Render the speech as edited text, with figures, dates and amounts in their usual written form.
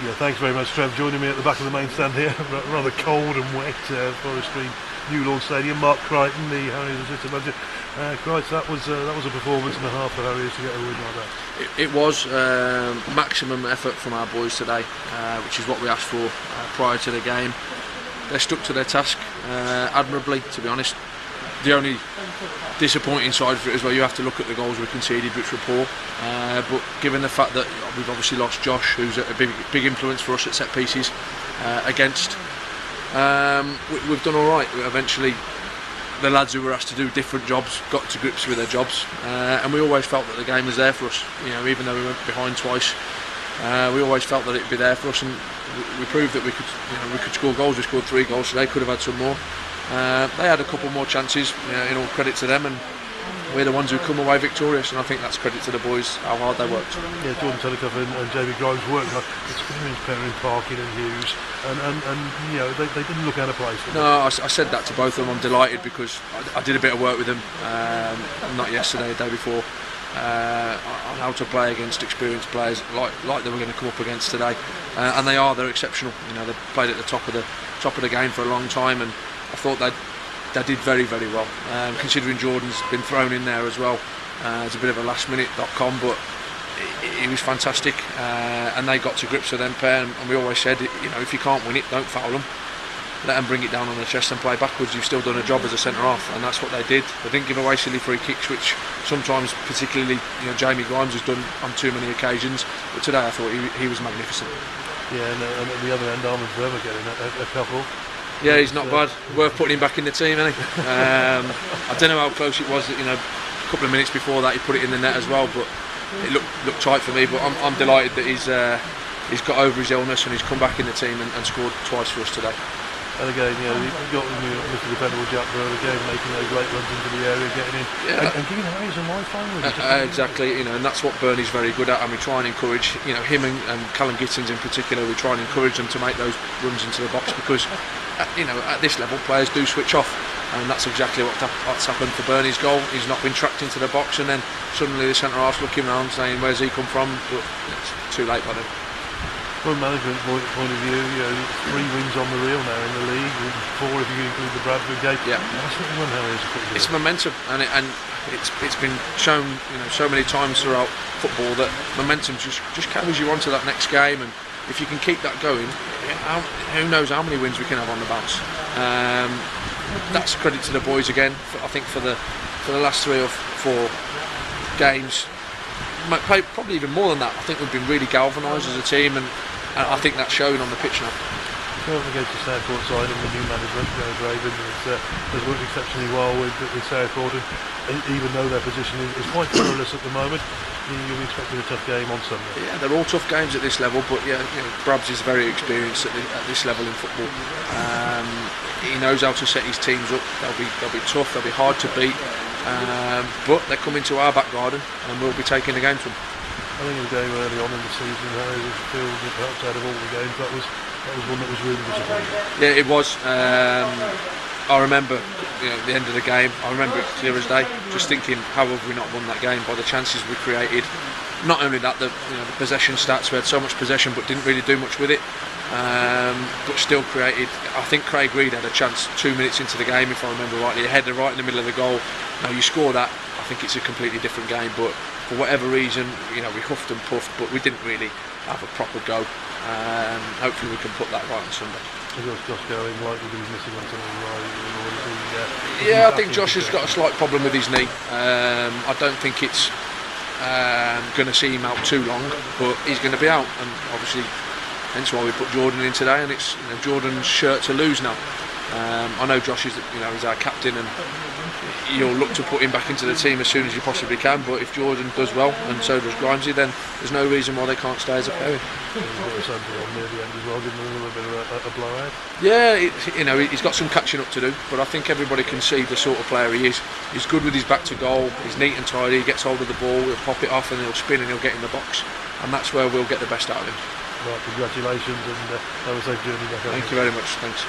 Yeah, thanks very much, Trev. Joining me at the back of the main stand here, rather cold and wet, Forest Green, New Lawn Stadium. Mark Creighton, the Harriers assistant manager. Creighton, that was a performance and a half for Harriers to get a win like that. It was maximum effort from our boys today, which is what we asked for prior to the game. They stuck to their task admirably, to be honest. The only disappointing side for it is where you have to look at the goals we conceded, which were poor. But given the fact that we've obviously lost Josh, who's a big influence for us at set pieces, we've done all right. Eventually, the lads who were asked to do different jobs got to grips with their jobs, and we always felt that the game was there for us. You know, even though we went behind twice, we always felt that it'd be there for us, and we proved that we could score goals. We scored 3 goals, so they could have had some more. They had a couple more chances, in all credit to them, and we're the ones who come away victorious, and I think that's credit to the boys, how hard they worked. Yeah, Jordan Telecoff and Jamie Grimes worked hard. Experienced pair in Parkin and Hughes, and they didn't look out of place. No, I said that to both of them. I'm delighted because I did a bit of work with them, not yesterday, the day before, on how to play against experienced players like they were going to come up against today, and they're exceptional. They've played at the top of the game for a long time, and I thought they did very, very well, considering Jordan's been thrown in there as well. It's a bit of a last-minute.com, but he was fantastic, and they got to grips with them pair. And we always said, if you can't win it, don't foul them. Let them bring it down on the chest and play backwards. You've still done a job as a centre-half, and that's what they did. They didn't give away silly free kicks, which sometimes, particularly, Jamie Grimes has done on too many occasions. But today, I thought he was magnificent. Yeah, and at the other end, Armand Verma getting a couple. Yeah, he's not bad. Worth putting him back in the team, isn't he? I don't know how close it was. A couple of minutes before that, he put it in the net as well. But it looked tight for me. But I'm delighted that he's got over his illness and he's come back in the team and scored twice for us today. And again, you've got Mr. Dependable Jack Bird again making those great runs into the area, getting in, and giving Harriers a lifeline with it. Exactly, and that's what Bernie's very good at, and we try and encourage, him and Callum Gittins in particular. We try and encourage them to make those runs into the box because, at this level, players do switch off, and that's exactly what's happened for Bernie's goal. He's not been tracked into the box, and then suddenly the centre half's looking around saying, "Where's he come from?" But it's too late by then. From a management point of view, 3 wins on the reel now in the league, 4 if you include the Bradford game. Yeah, that's what one Harriers put together. It's momentum, and it's been shown, so many times throughout football that momentum just carries you on to that next game, and if you can keep that going, who knows how many wins we can have on the bounce. That's credit to the boys again. I think for the last 3 or 4 games. Probably even more than that. I think we've been really galvanised as a team, and I think that's showing on the pitch now. Going against the Southport side and the new management, Raven has worked exceptionally well with Southport, and even though their position is quite perilous at the moment, you'll be expecting a tough game on Sunday. Yeah, they're all tough games at this level, but Brabs is very experienced at this level in football. He knows how to set his teams up. They'll be tough. They'll be hard to beat. But they're coming to our back garden, and we'll be taking the game to them. I think it was a game early on in the season, Harriers feel that perhaps out of all the games, that was one that was really disappointing. Yeah, it was. I remember, the end of the game. I remember it clear as day. Just thinking, how have we not won that game by the chances we created? Not only that, the possession stats. We had so much possession, but didn't really do much with it. But still created. I think Craig Reed had a chance 2 minutes into the game, if I remember rightly. A header right in the middle of the goal. Now you score that, I think it's a completely different game. But for whatever reason, we huffed and puffed, but we didn't really have a proper go. Hopefully we can put that right on Sunday. Josh going likely to be missing on something right? Yeah, I think Josh has got a slight problem with his knee. I don't think it's going to see him out too long, but he's going to be out, and obviously hence why we put Jordan in today, and it's Jordan's shirt to lose now. I know Josh is our captain, and you'll look to put him back into the team as soon as you possibly can, but if Jordan does well, and so does Grimesy, then there's no reason why they can't stay as a pairing. Near the end as well, didn't a little bit of a blowout. Yeah, he's got some catching up to do, but I think everybody can see the sort of player he is. He's good with his back to goal, he's neat and tidy, he gets hold of the ball, he'll pop it off and he'll spin and he'll get in the box, and that's where we'll get the best out of him. Right, congratulations, and have a safe journey back home. Thank you very much, thanks.